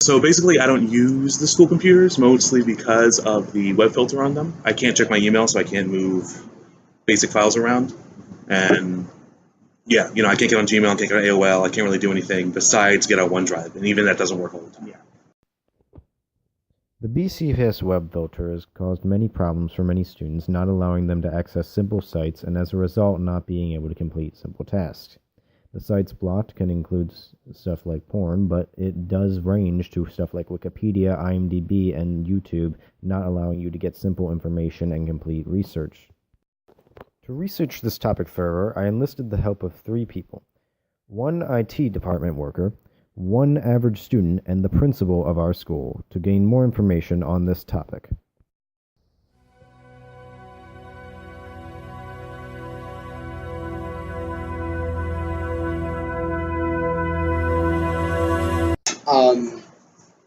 So basically, I don't use the school computers mostly because of the web filter on them. I can't check my email, so I can't move basic files around. And yeah, I can't get on Gmail, I can't get on AOL, I can't really do anything besides get on OneDrive, and even that doesn't work all the time. The BCPS Web filter has caused many problems for many students, not allowing them to access simple sites and as a result not being able to complete simple tasks. The sites blocked can include stuff like porn, but it does range to stuff like Wikipedia, IMDb, and YouTube, not allowing you to get simple information and complete research. To research this topic further, I enlisted the help of 3 people. 1 IT department worker, 1 average student, and the principal of our school to gain more information on this topic.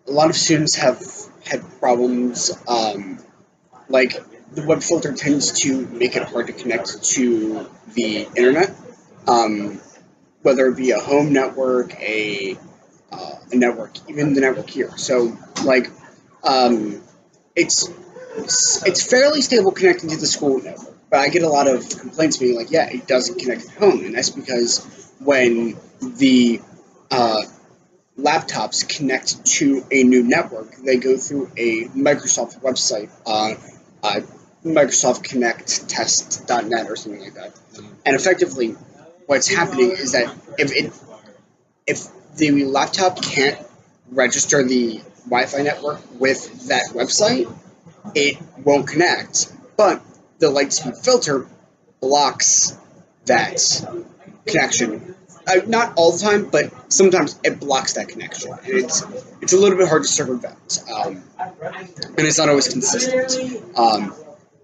A lot of students have had problems, like the web filter tends to make it hard to connect to the internet, whether it be a home network, a network, even the network here. So, like, um, it's it's fairly stable connecting to the school network, but I get a lot of complaints being like, yeah, it doesn't connect at home, and that's because when the laptops connect to a new network, they go through a Microsoft website, uh, Microsoft Connect Test.net or something like that. And effectively, what's happening is that if the laptop can't register the Wi-Fi network with that website, it won't connect. But the Lightspeed filter blocks that connection. Not all the time, but sometimes it blocks that connection, and it's a little bit hard to circumvent, and it's not always consistent.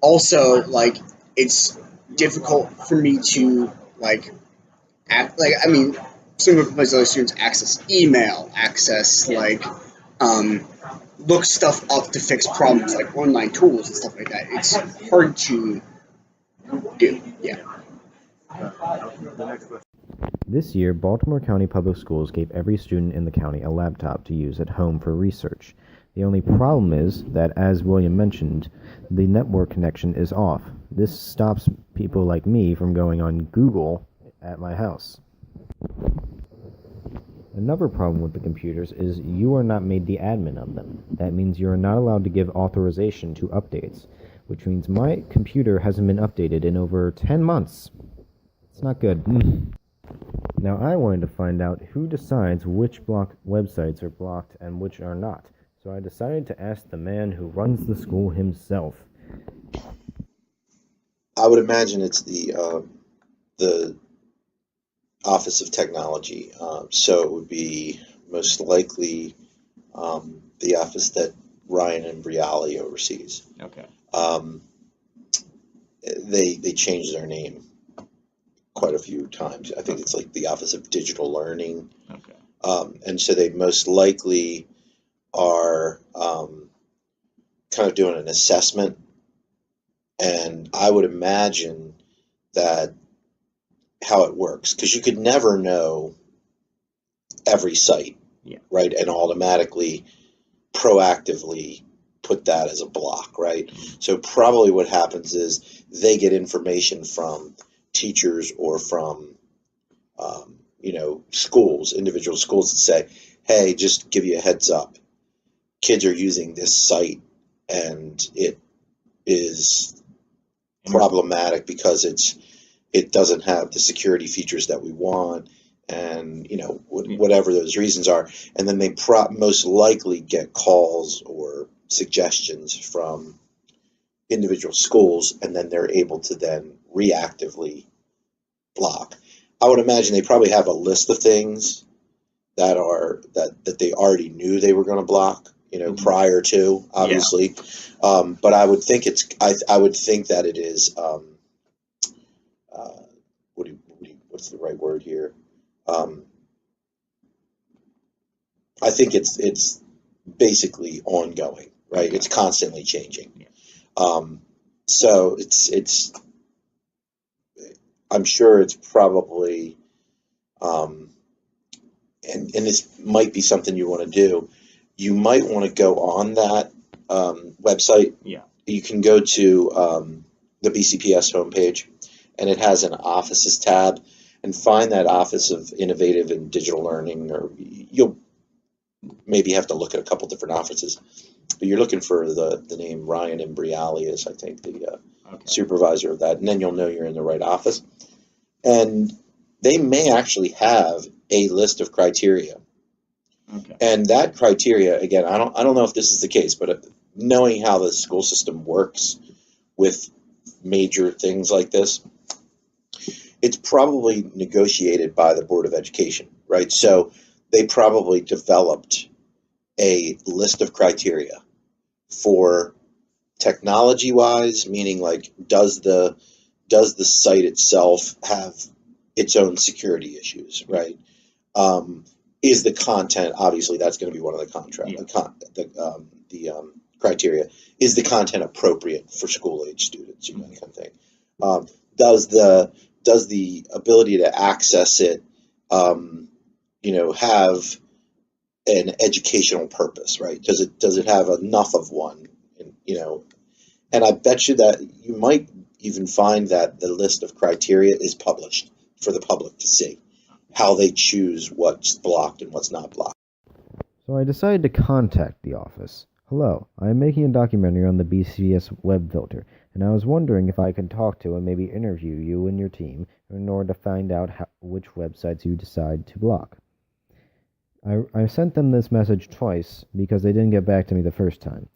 Also, like it's difficult for me to I mean, some complaints other students access email, access look stuff up to fix problems like online tools and stuff like that. It's hard to do. Yeah. This year, Baltimore County Public Schools gave every student in the county a laptop to use at home for research. The only problem is that, as William mentioned, the network connection is off. This stops people like me from going on Google at my house. Another problem with the computers is you are not made the admin of them. That means you are not allowed to give authorization to updates, which means my computer hasn't been updated in over 10 months. It's not good. Now I wanted to find out who decides which websites are blocked and which are not. So I decided to ask the man who runs the school himself. I would imagine it's the Office of Technology. So it would be most likely the office that Ryan and Briali oversees. Okay. They changed their name quite a few times. I think it's like the Office of Digital Learning. Okay. And so they most likely are kind of doing an assessment. And I would imagine that how it works, because you could never know every site, Yeah. right? And automatically, proactively put that as a block, right? So probably what happens is they get information from teachers or from schools, individual schools that say, hey, just give you a heads up, kids are using this site and it is problematic because it doesn't have the security features that we want, and whatever those reasons are, and then they most likely get calls or suggestions from individual schools, and then they're able to then reactively block. I would imagine they probably have a list of things that they already knew they were going to block, prior to, obviously. But I would think I would think that it is what's the right word here? I think it's basically ongoing, right? It's constantly changing. So it's I'm sure it's probably and this might be something you want to do. you might want to go on that website. Yeah. You can go to the BCPS homepage, and it has an offices tab, and find that Office of Innovative and Digital Learning, or you'll maybe have to look at a couple different offices, but you're looking for the name Ryan Imbriali is, I think, the supervisor of that, and then you'll know you're in the right office. And they may actually have a list of criteria. Okay. And that criteria, again, I don't know if this is the case, but knowing how the school system works with major things like this, it's probably negotiated by the Board of Education, right? So they probably developed a list of criteria for technology-wise, meaning like does the site itself have its own security issues, right? Is the content, obviously that's going to be one of the criteria. Is the content appropriate for school-age students, that kind of thing? Does the ability to access it, have an educational purpose, right? Does it have enough of one, And I bet you that you might even find that the list of criteria is published for the public to see, how they choose what's blocked and what's not blocked. So I decided to contact the office. Hello, I am making a documentary on the BCPS Web filter, and I was wondering if I could talk to and maybe interview you and your team in order to find out which websites you decide to block. I sent them this message twice because they didn't get back to me the first time.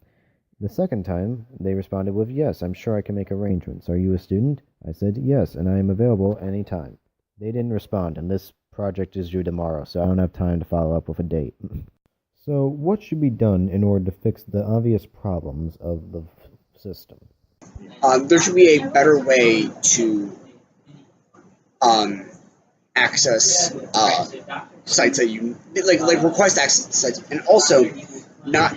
The second time, they responded with, yes, I'm sure I can make arrangements. Are you a student? I said, yes, and I am available anytime. They didn't respond, and this project is due tomorrow, so I don't have time to follow up with a date. So what should be done in order to fix the obvious problems of the system? There should be a better way to access sites that you like request access to sites, and also not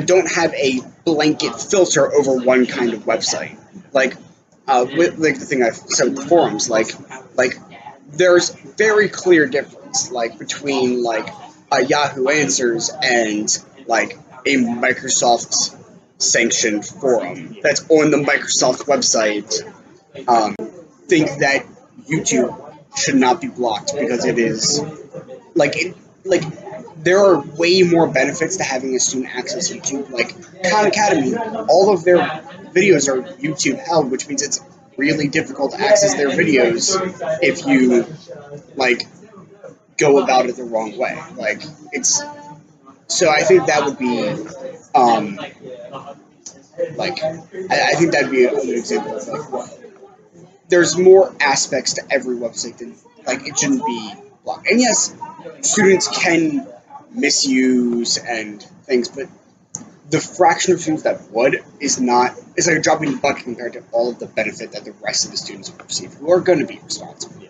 don't have a blanket filter over one kind of website. With the thing I've said with the forums, there's very clear difference between Yahoo Answers and a Microsoft sanctioned forum that's on the Microsoft website. Think that YouTube should not be blocked because it is there are way more benefits to having a student access YouTube. Like Khan Academy, all of their videos are YouTube held, which means it's really difficult to access their videos if you go about it the wrong way. So I think that would be I think that'd be an example of there's more aspects to every website than it shouldn't be blocked. And yes, students can misuse and things, but the fraction of students that would is like a drop in the bucket compared to all of the benefit that the rest of the students will receive, who are going to be responsible.